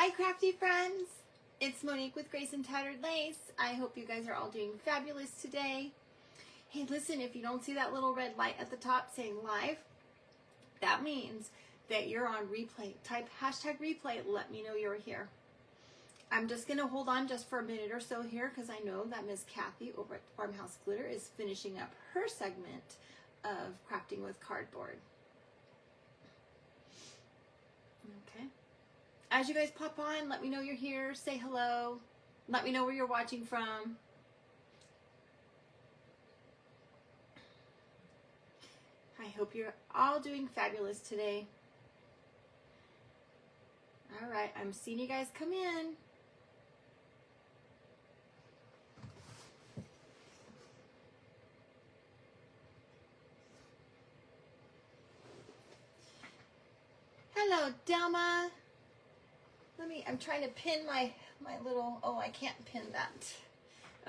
Hi crafty friends, it's Monique with Grace and Tattered Lace. I hope you guys are all doing fabulous today. Hey listen, if you don't see that little red light at the top saying live, that means that you're on replay. Type hashtag replay, let me know you're here. I'm just going to hold on just for a minute or so here because I know that Miss Kathy over at Farmhouse Glitter is finishing up her segment of crafting with cardboard. Okay. As you guys pop on, let me know you're here. Say hello. Let me know where you're watching from. I hope you're all doing fabulous today. All right, I'm seeing you guys come in. Hello, Delma. I'm trying to pin my little, oh, I can't pin that.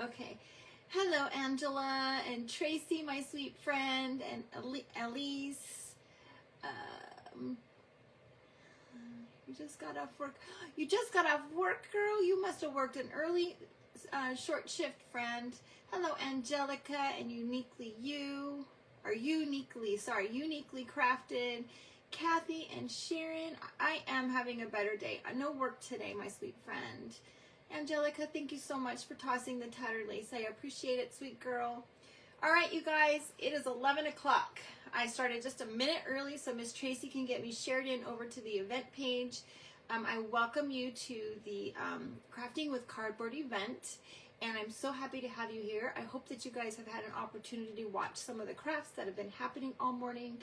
Okay. Hello, Angela and Tracy, my sweet friend, and Elise. You just got off work. You just got off work, girl. You must have worked an early, short shift, friend. Hello, Angelica and Uniquely Uniquely Crafted. Kathy and Sharon, I am having a better day. No work today, my sweet friend. Angelica, thank you so much for tossing the tattered lace. I appreciate it, sweet girl. All right, you guys, it is 11 o'clock. I started just a minute early so Miss Tracy can get me shared in over to the event page. I welcome you to the Crafting with Cardboard event, and I'm so happy to have you here. I hope that you guys have had an opportunity to watch some of the crafts that have been happening all morning.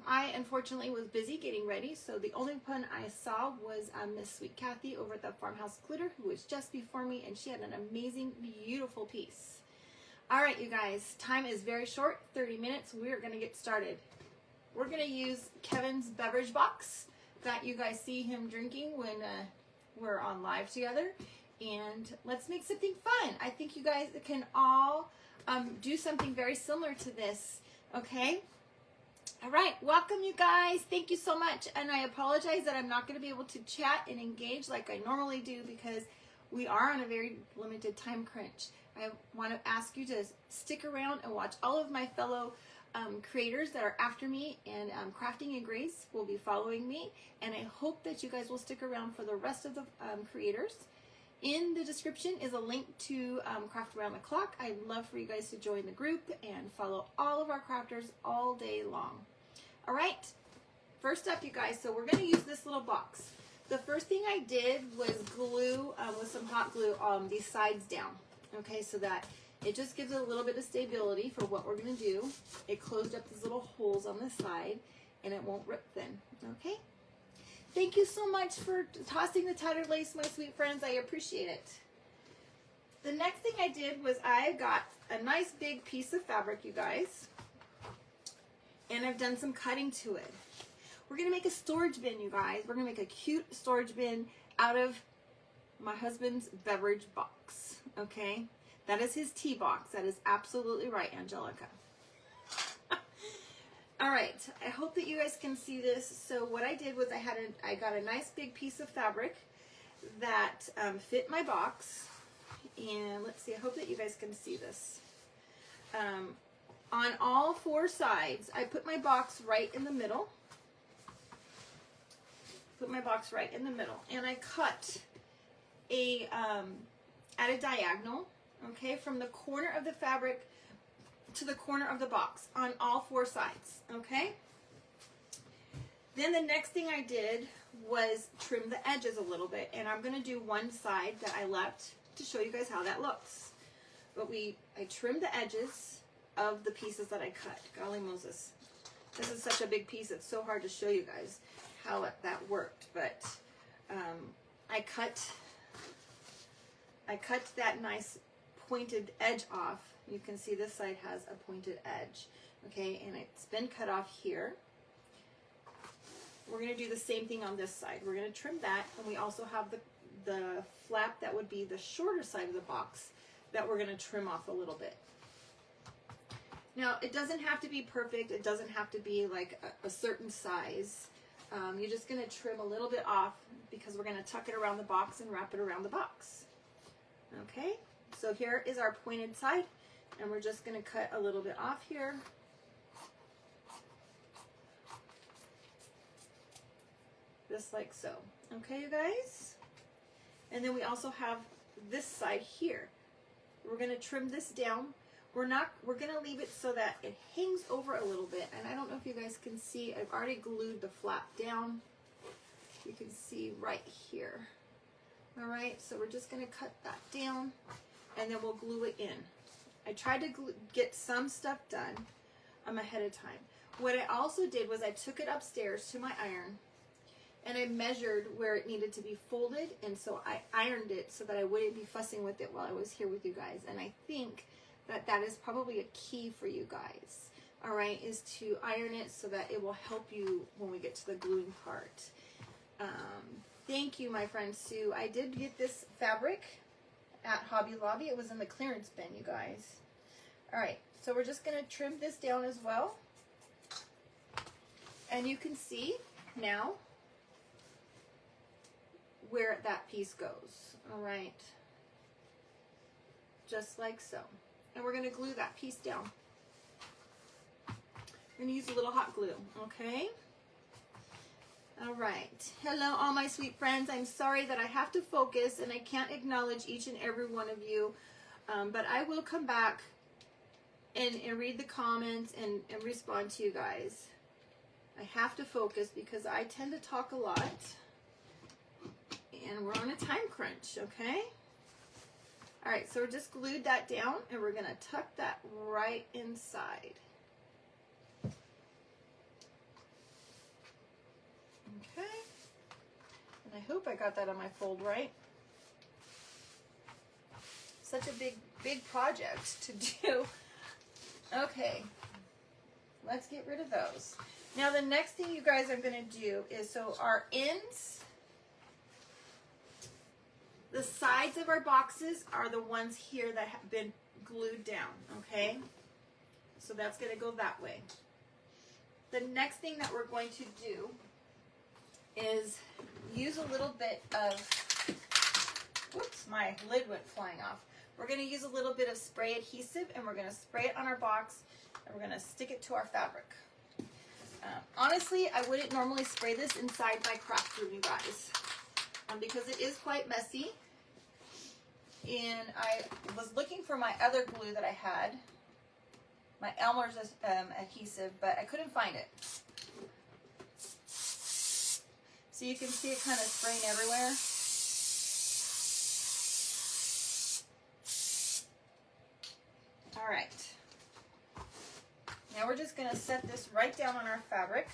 I unfortunately was busy getting ready, so the only one I saw was Miss Sweet Kathy over at the Farmhouse Glitter, who was just before me, and she had an amazing, beautiful piece. All right, you guys, time is very short, 30 minutes. We're going to get started. We're going to use Kevin's beverage box that you guys see him drinking when we're on live together, and let's make something fun. I think you guys can all do something very similar to this, okay? All right, welcome you guys. Thank you so much. And I apologize that I'm not going to be able to chat and engage like I normally do because we are on a very limited time crunch. I want to ask you to stick around and watch all of my fellow creators that are after me, and Crafting and Grace will be following me. And I hope that you guys will stick around for the rest of the creators. In the description is a link to Craft Around the Clock. I'd love for you guys to join the group and follow all of our crafters all day long. All right, first up, you guys, so we're going to use this little box. The first thing I did was glue with some hot glue these sides down, okay, so that it just gives it a little bit of stability for what we're going to do. It closed up these little holes on the side, and it won't rip thin, okay? Thank you so much for tossing the tattered lace, my sweet friends. I appreciate it. The next thing I did was I got a nice big piece of fabric, you guys, and I've done some cutting to it. We're going to make a storage bin, you guys. We're going to make a cute storage bin out of my husband's beverage box, okay? That is his tea box. That is absolutely right, Angelica. All right, I hope that you guys can see this. So what I did was I got a nice big piece of fabric that fit my box. And let's see, I hope that you guys can see this. On all four sides, I put my box right in the middle. Put my box right in the middle. And I cut at a diagonal, okay, from the corner of the fabric to the corner of the box on all four sides, okay? Then the next thing I did was trim the edges a little bit, and I'm gonna do one side that I left to show you guys how that looks. But I trimmed the edges of the pieces that I cut. Golly Moses. This is such a big piece, it's so hard to show you guys how that worked, but I cut that nice pointed edge off. You can see this side has a pointed edge, okay, and it's been cut off here. We're going to do the same thing on this side. We're going to trim that, and we also have the flap that would be the shorter side of the box that we're going to trim off a little bit. Now, it doesn't have to be perfect. It doesn't have to be like a certain size. You're just going to trim a little bit off because we're going to tuck it around the box and wrap it around the box. Okay, so here is our pointed side, and we're just going to cut a little bit off here. Just like so. Okay, you guys? And then we also have this side here. We're going to trim this down. We're going to leave it so that it hangs over a little bit. And I don't know if you guys can see, I've already glued the flap down. You can see right here. All right, so we're just going to cut that down, and then we'll glue it in. I tried to get some stuff done ahead of time. What I also did was I took it upstairs to my iron, and I measured where it needed to be folded, and so I ironed it so that I wouldn't be fussing with it while I was here with you guys. And I think that that is probably a key for you guys, all right, is to iron it so that it will help you when we get to the gluing part. Thank you, my friend Sue. I did get this fabric at Hobby Lobby. It was in the clearance bin, you guys. All right, so we're just going to trim this down as well. And you can see now where that piece goes. All right, just like so. And we're going to glue that piece down. We're going to use a little hot glue, okay? All right. Hello, all my sweet friends. I'm sorry that I have to focus and I can't acknowledge each and every one of you, but I will come back and read the comments and respond to you guys. I have to focus because I tend to talk a lot, and we're on a time crunch, okay? All right, so we're just glued that down, and we're going to tuck that right inside. Okay, and I hope I got that on my fold right. Such a big project to do. Okay, let's get rid of those. Now the next thing you guys are going to do is, so our ends, the sides of our boxes are the ones here that have been glued down, okay? So that's going to go that way. The next thing that we're going to do is use a little bit of, whoops, my lid went flying off. We're going to use a little bit of spray adhesive, and we're going to spray it on our box, and we're going to stick it to our fabric. Honestly, I wouldn't normally spray this inside my craft room, you guys, because it is quite messy. And I was looking for my other glue that I had, my Elmer's adhesive, but I couldn't find it. So you can see it kind of spraying everywhere. All right. Now we're just going to set this right down on our fabric.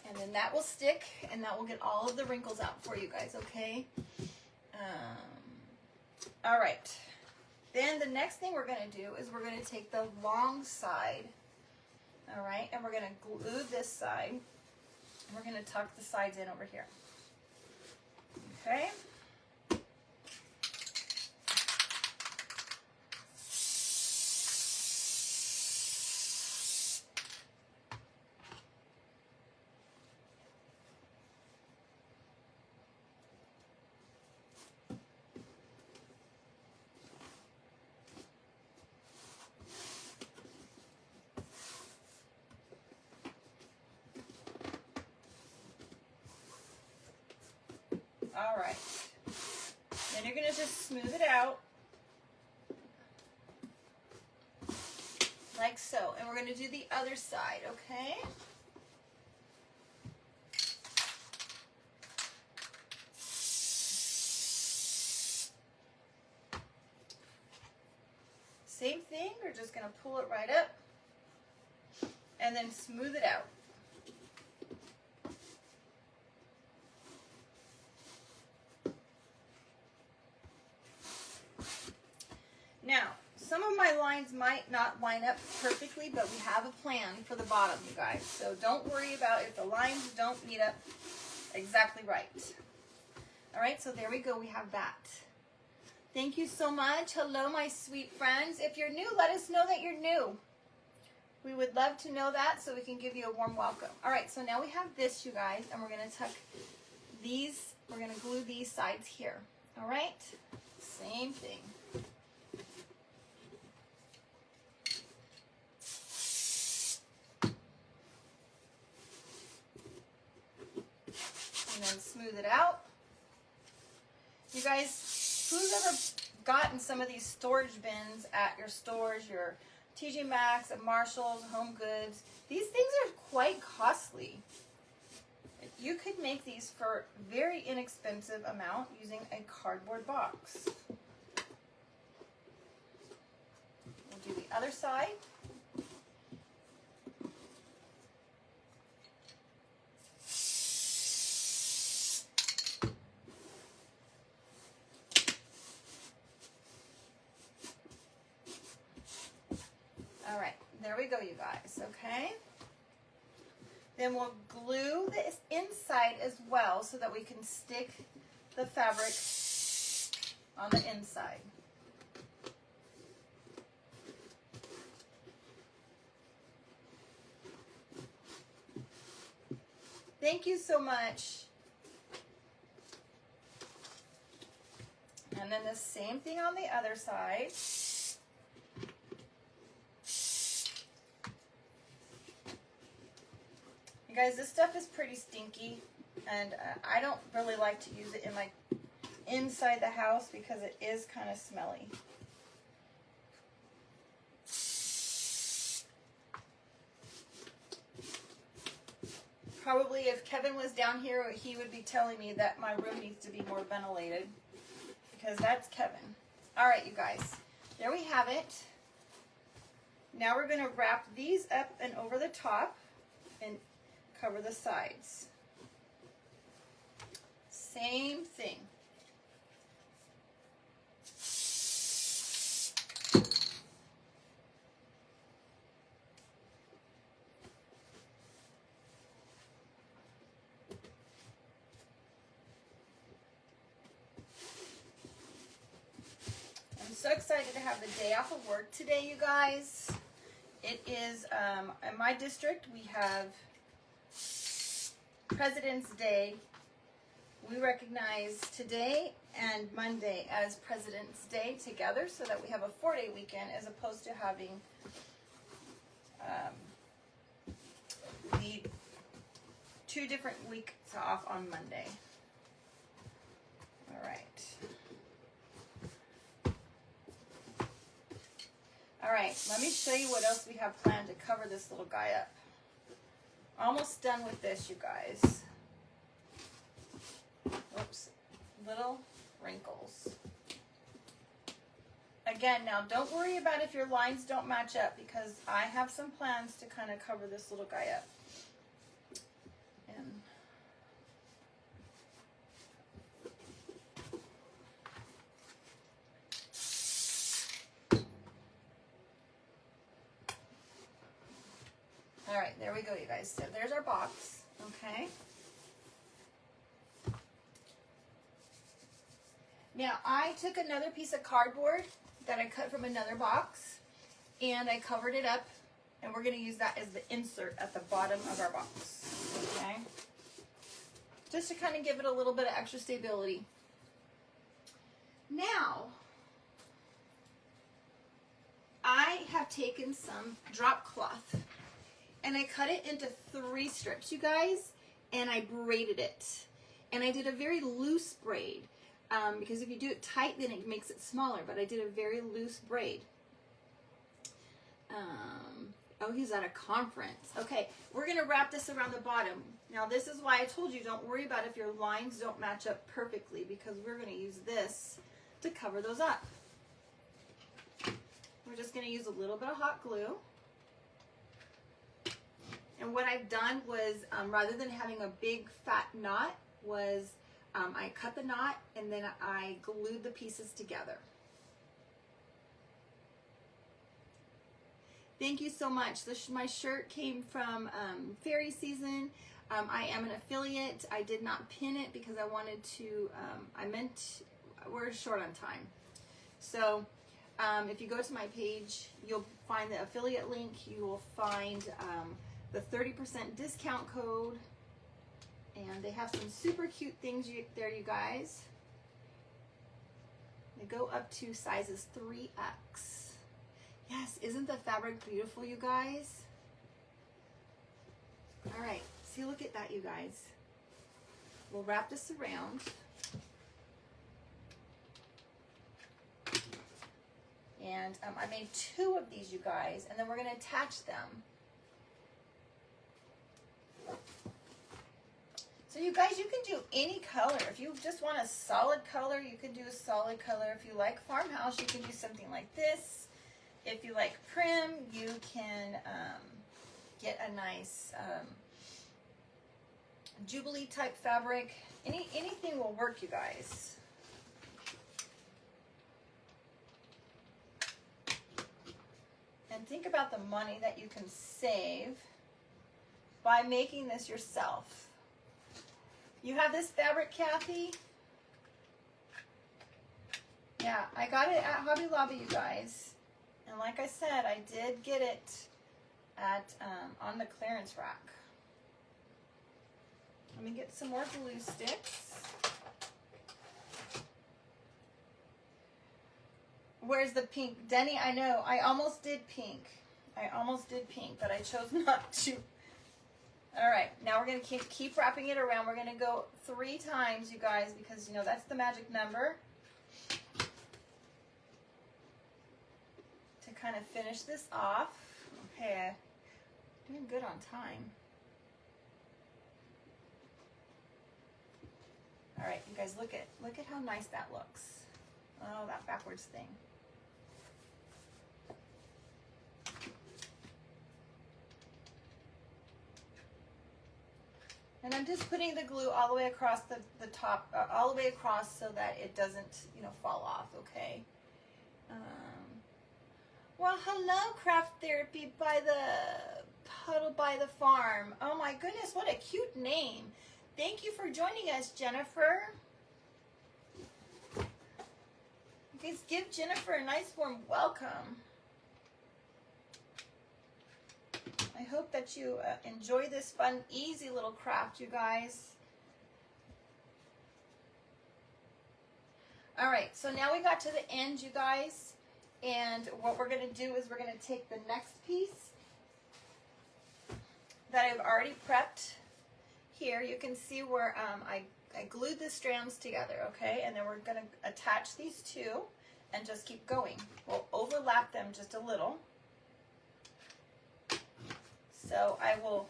And then that will stick, and that will get all of the wrinkles out for you guys, okay? All right. Then the next thing we're going to do is we're going to take the long side, all right, and we're going to glue this side. And we're going to tuck the sides in over here, okay? All right, then you're going to just smooth it out, like so, and we're going to do the other side, okay? Same thing, we're just going to pull it right up, and then smooth it out. Now, some of my lines might not line up perfectly, but we have a plan for the bottom, you guys. So don't worry about if the lines don't meet up exactly right. All right, so there we go. We have that. Thank you so much. Hello, my sweet friends. If you're new, let us know that you're new. We would love to know that so we can give you a warm welcome. All right, so now we have this, you guys, and we're going to tuck these, we're going to glue these sides here. All right, same thing. And then smooth it out. You guys, who's ever gotten some of these storage bins at your stores, your TJ Maxx, at Marshall's, Home Goods? These things are quite costly. You could make these for a very inexpensive amount using a cardboard box. We'll do the other side. All right, there we go, you guys, okay? Then we'll glue this inside as well so that we can stick the fabric on the inside. Thank you so much. And then the same thing on the other side. You guys, this stuff is pretty stinky, and I don't really like to use it in my inside the house because it is kind of smelly. Probably if Kevin was down here, he would be telling me that my room needs to be more ventilated because that's Kevin. All right, you guys, there we have it. Now we're going to wrap these up and over the top and cover the sides. Same thing. I'm so excited to have the day off of work today, you guys. It is, in my district, we have President's Day. We recognize today and Monday as President's Day together so that we have a 4-day weekend as opposed to having the 2 different weeks off on Monday. All right. All right, let me show you what else we have planned to cover this little guy up. Almost done with this, you guys. Whoops, little wrinkles. Again, now don't worry about if your lines don't match up because I have some plans to kind of cover this little guy up. And all right, there we go, you guys. So there's our box, okay? Now, I took another piece of cardboard that I cut from another box, and I covered it up, and we're going to use that as the insert at the bottom of our box, okay? Just to kind of give it a little bit of extra stability. Now, I have taken some drop cloth, and I cut it into 3 strips, you guys, and I braided it. And I did a very loose braid, because if you do it tight, then it makes it smaller, but I did a very loose braid. Oh, he's at a conference. Okay, we're gonna wrap this around the bottom. Now this is why I told you don't worry about if your lines don't match up perfectly, because we're gonna use this to cover those up. We're just gonna use a little bit of hot glue. And what I've done was, rather than having a big fat knot, was I cut the knot and then I glued the pieces together. Thank you so much. My shirt came from Fairy Season. I am an affiliate. I did not pin it because I wanted to, we're short on time. So if you go to my page, you'll find the affiliate link. You will find the 30% discount code. And they have some super cute things there, you guys. They go up to sizes 3X. Yes, isn't the fabric beautiful, you guys? All right, see, look at that, you guys. We'll wrap this around. And I made 2 of these, you guys, and then we're going to attach them. So you guys, you can do any color. If you just want a solid color, you can do a solid color. If you like farmhouse, you can do something like this. If you like prim, you can get a nice Jubilee type fabric. Anything will work, you guys. And think about the money that you can save by making this yourself. You have this fabric, Kathy? Yeah, I got it at Hobby Lobby, you guys. And like I said, I did get it at on the clearance rack. Let me get some more glue sticks. Where's the pink? Denny, I know. I almost did pink. But I chose not to. All right, now we're going to keep wrapping it around. We're going to go 3 times, you guys, because, you know, that's the magic number to kind of finish this off. Okay, doing good on time. All right, you guys, look at how nice that looks. Oh, that backwards thing. And I'm just putting the glue all the way across the top, all the way across so that it doesn't, you know, fall off, okay? Well, hello, Craft Therapy by the Puddle by the Farm. Oh my goodness, what a cute name. Thank you for joining us, Jennifer. You guys give Jennifer a nice warm welcome. I hope that you enjoy this fun, easy little craft, you guys. All right, so now we got to the end, you guys. And what we're going to do is we're going to take the next piece that I've already prepped here. You can see where I glued the strands together, okay? And then we're going to attach these 2 and just keep going. We'll overlap them just a little. So I will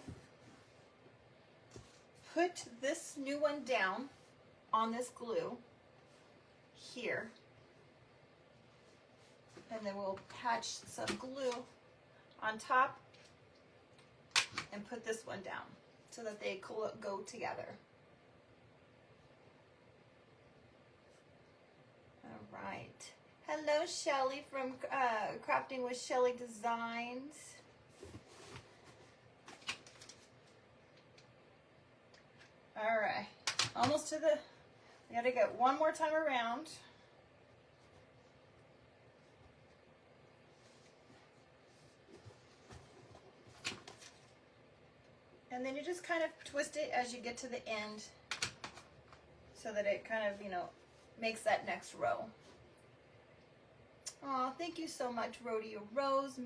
put this new one down on this glue here. And then we'll patch some glue on top and put this one down so that they go together. All right. Hello, Shelly from Crafting with Shelly Designs. All right, almost to the, we gotta get one more time around. And then you just kind of twist it as you get to the end so that it kind of, you know, makes that next row. Oh, thank you so much, Rodeo Rose.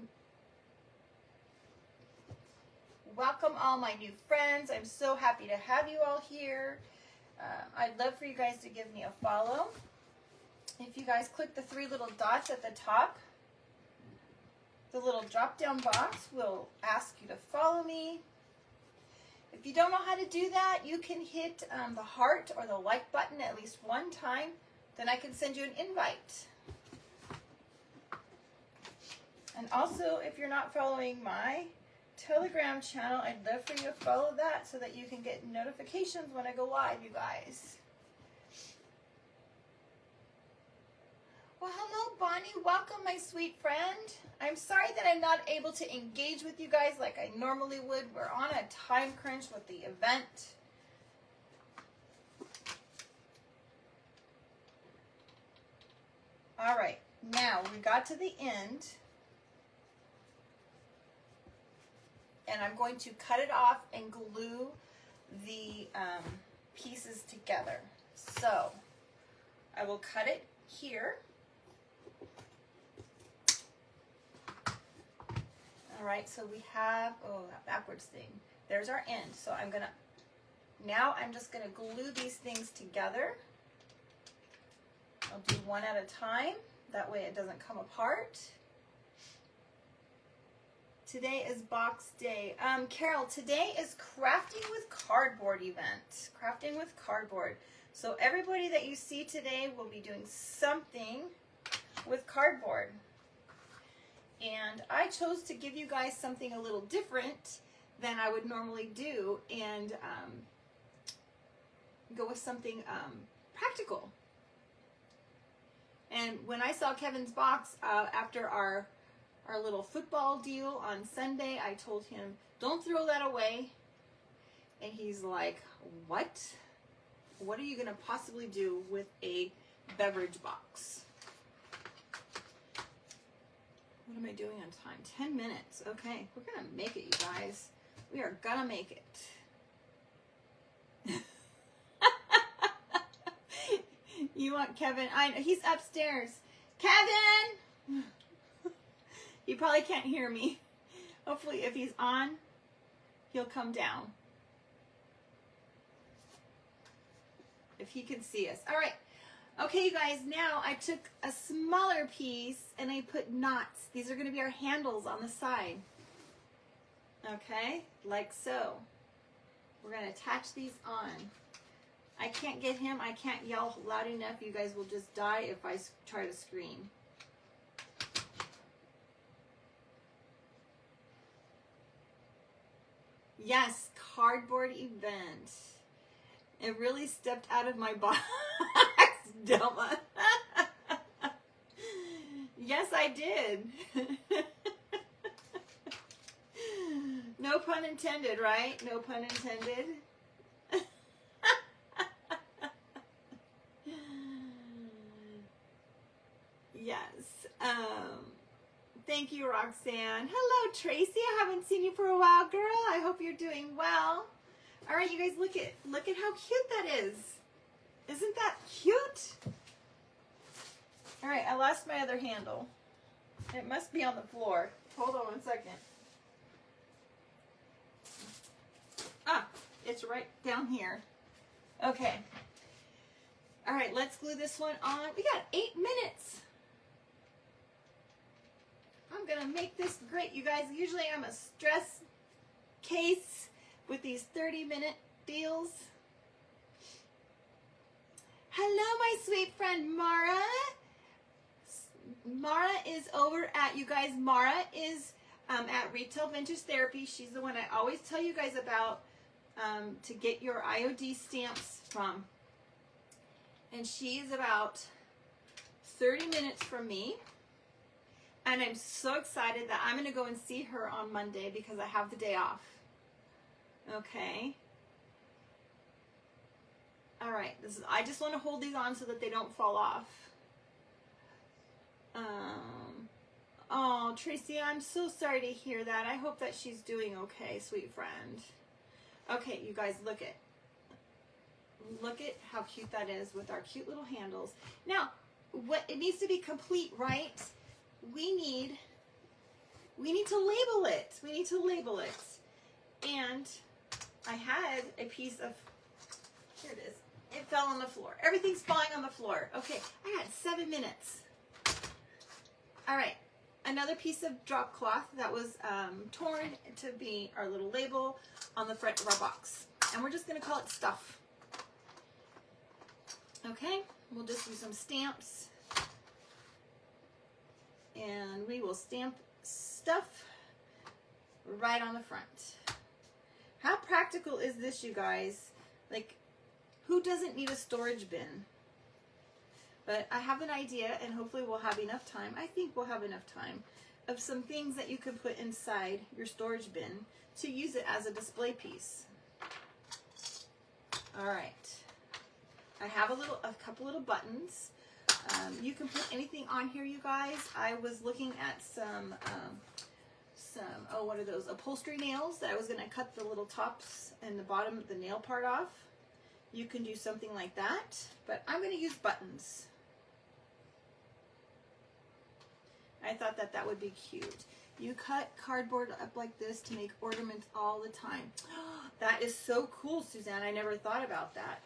Welcome all my new friends. I'm so happy to have you all here. I'd love for you guys to give me a follow. If you guys click the 3 little dots at the top, the little drop down box will ask you to follow me. If you don't know how to do that, you can hit the heart or the like button at least one time. Then I can send you an invite. And also, if you're not following my Telegram channel, I'd love for you to follow that so that you can get notifications when I go live, you guys. Well, hello, Bonnie. Bonnie, welcome, my sweet friend. I'm sorry that I'm not able to engage with you guys like I normally would. We're on a time crunch with the event. All right, now we got to the end. And I'm going to cut it off and glue the pieces together. So I will cut it here. All right, so we have, oh, that backwards thing. There's our end. So now I'm just gonna glue these things together. I'll do one at a time. That way it doesn't come apart. Today is box day. Carol, today is crafting with cardboard event. Crafting with cardboard. So everybody that you see today will be doing something with cardboard. And I chose to give you guys something a little different than I would normally do and go with something practical. And when I saw Kevin's box after our little football deal on Sunday, I told him, don't throw that away. And he's like, what? What are you going to possibly do with a beverage box? What am I doing on time? 10 minutes. Okay, we're going to make it, you guys. We are going to make it. You want Kevin? I know, he's upstairs. Kevin! He probably can't hear me. Hopefully, if he's on, he'll come down. If he can see us. All right. Okay, you guys, now I took a smaller piece and I put knots. These are going to be our handles on the side. Okay, like so. We're going to attach these on. I can't get him. I can't yell loud enough. You guys will just die if I try to scream. Yes, cardboard event. It really stepped out of my box, Delma. Yes, I did. No pun intended, right? No pun intended. Yes. Thank you, Roxanne. Hello, Tracy. I haven't seen you for a while, girl. I hope you're doing well. All right, you guys, look at how cute that is. Isn't that cute? All right, I lost my other handle. It must be on the floor. Hold on 1 second. Ah, it's right down here. Okay. All right, let's glue this one on. We got 8 minutes. I'm gonna make this great, you guys. Usually I'm a stress case with these 30-minute deals. Hello, my sweet friend Mara. Mara is over at, you guys, Mara is at Retail Vintage Therapy. She's the one I always tell you guys about to get your IOD stamps from. And she's about 30 minutes from me. And I'm so excited that I'm going to go and see her on Monday because I have the day off. Okay. All right. I just want to hold these on so that they don't fall off. Oh, Tracy, I'm so sorry to hear that. I hope that she's doing okay, sweet friend. Okay, you guys, look at how cute that is with our cute little handles. Now, what it needs to be complete, right? We need to label it. We need to label it. And I had a piece of, here it is. It fell on the floor. Everything's falling on the floor. Okay, I had 7 minutes. All right, another piece of drop cloth that was torn to be our little label on the front of our box. And we're just gonna call it stuff. Okay, we'll just do some stamps. And we will stamp stuff right on the front. How practical is this, you guys? Like, who doesn't need a storage bin? But I have an idea, and hopefully we'll have enough time. I think we'll have enough time of some things that you can put inside your storage bin to use it as a display piece. All right. I have a couple little buttons. You can put anything on here, you guys. I was looking at some what are those? Upholstery nails that I was going to cut the little tops and the bottom of the nail part off. You can do something like that, but I'm going to use buttons. I thought that that would be cute. You cut cardboard up like this to make ornaments all the time. That is so cool, Suzanne. I never thought about that.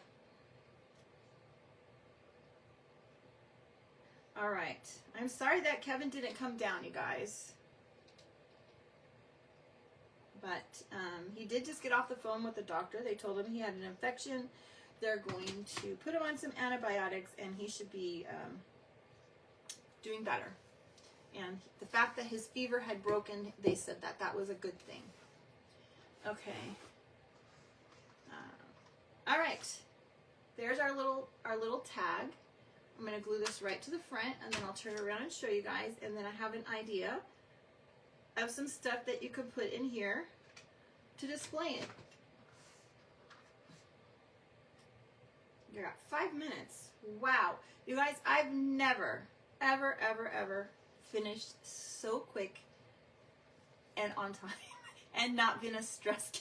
All right. I'm sorry that Kevin didn't come down, you guys. But he did just get off the phone with the doctor. They told him he had an infection. They're going to put him on some antibiotics, and he should be doing better. And the fact that his fever had broken, they said that that was a good thing. Okay. All right. There's our little tag. I'm going to glue this right to the front, and then I'll turn it around and show you guys. And then I have an idea of some stuff that you could put in here to display it. You got 5 minutes. Wow. You guys, I've never, ever, ever, ever finished so quick and on time and not been a stress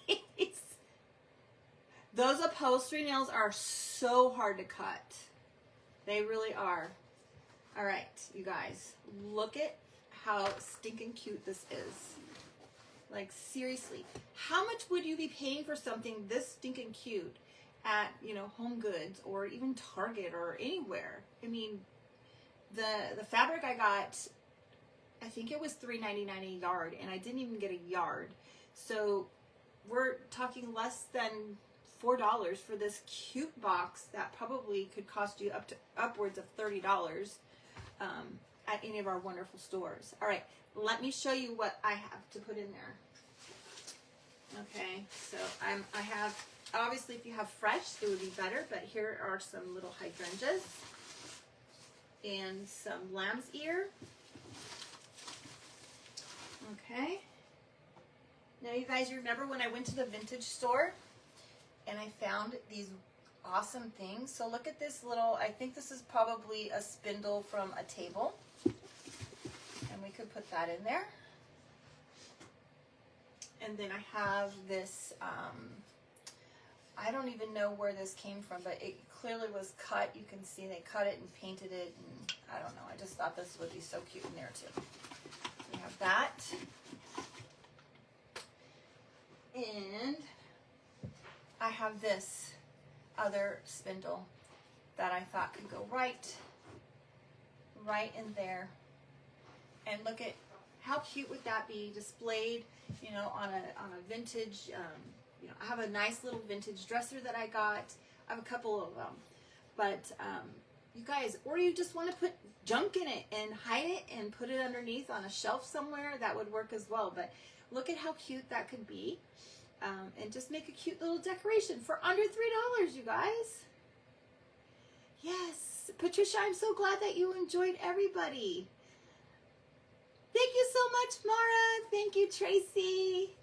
case. Those upholstery nails are so hard to cut. They really are. All right, you guys, look at how stinking cute this is. Like, seriously, how much would you be paying for something this stinking cute at, you know, Home Goods or even Target or anywhere? I mean, the fabric I got, I think it was $3.99 a yard, and I didn't even get a yard. So we're talking less than $4 for this cute box that probably could cost you upwards of $30 at any of our wonderful stores. All right, let me show you what I have to put in there. Okay, so I have, obviously if you have fresh, it would be better, but here are some little hydrangeas and some lamb's ear. Okay. Now you guys remember when I went to the vintage store and I found these awesome things? So look at this little, I think this is probably a spindle from a table. And we could put that in there. And then I have this, I don't even know where this came from, but it clearly was cut. You can see they cut it and painted it, and I don't know. I just thought this would be so cute in there too. We have that. And I have this other spindle that I thought could go right in there. And look at how cute would that be displayed, you know, on a vintage, you know, I have a nice little vintage dresser that I got. I have a couple of them. But you guys, or you just want to put junk in it and hide it and put it underneath on a shelf somewhere, that would work as well. But look at how cute that could be. And just make a cute little decoration for under $3, you guys. Yes, Patricia, I'm so glad that you enjoyed, everybody. Thank you so much, Mara. Thank you, Tracy.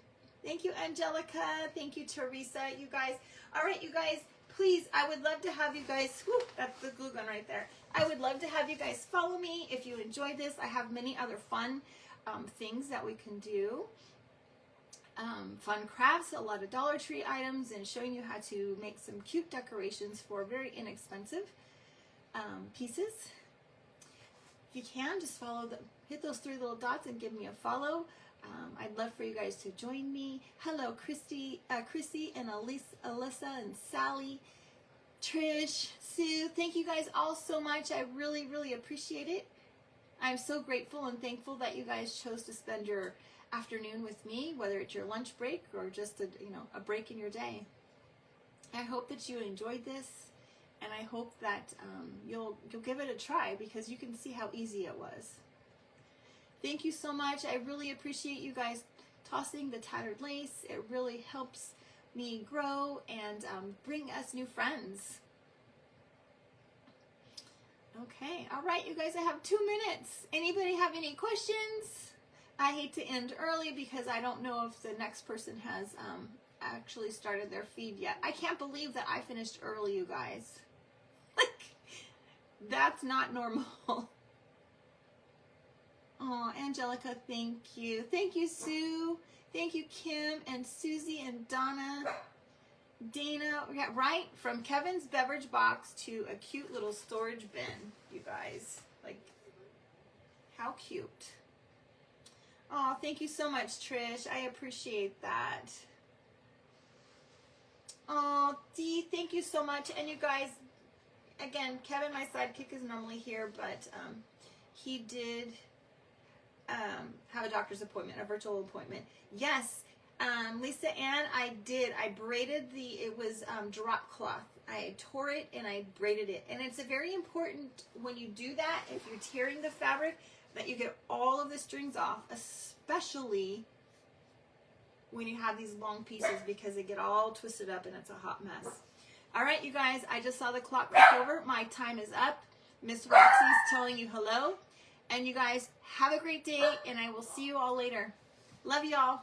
Thank you, Angelica. Thank you, Teresa. You guys. All right, you guys, please, I would love to have you guys, whoop, that's the glue gun right there. I would love to have you guys follow me if you enjoyed this. I have many other fun things that we can do. Fun crafts, a lot of Dollar Tree items, and showing you how to make some cute decorations for very inexpensive pieces. If you can, just follow hit those 3 little dots and give me a follow. I'd love for you guys to join me. Hello, Chrissy and Alyssa and Sally, Trish, Sue. Thank you guys all so much. I really, really appreciate it. I'm so grateful and thankful that you guys chose to spend your afternoon with me, whether it's your lunch break or just a break in your day. I hope that you enjoyed this, and I hope that you'll give it a try, because you can see how easy it was. Thank you so much. I really appreciate you guys tossing the tattered lace. It really helps me grow and bring us new friends. Okay, all right, you guys, I have 2 minutes. Anybody have any questions? I hate to end early because I don't know if the next person has actually started their feed yet. I can't believe that I finished early, you guys. Like, that's not normal. Oh, Angelica, thank you. Thank you, Sue. Thank you, Kim and Susie and Donna. Dana, yeah, right? From Kevin's beverage box to a cute little storage bin, you guys. Like, how cute. Oh, thank you so much, Trish. I appreciate that. Oh, Dee, thank you so much. And you guys, again, Kevin, my sidekick, is normally here, but he did have a doctor's appointment, a virtual appointment. Yes, Lisa Ann, I braided it was drop cloth. I tore it and I braided it. And it's very important when you do that, if you're tearing the fabric, that you get all of the strings off, especially when you have these long pieces, because they get all twisted up and it's a hot mess. All right, you guys, I just saw the clock click over. My time is up. Miss Roxy's telling you hello. And you guys, have a great day, and I will see you all later. Love y'all.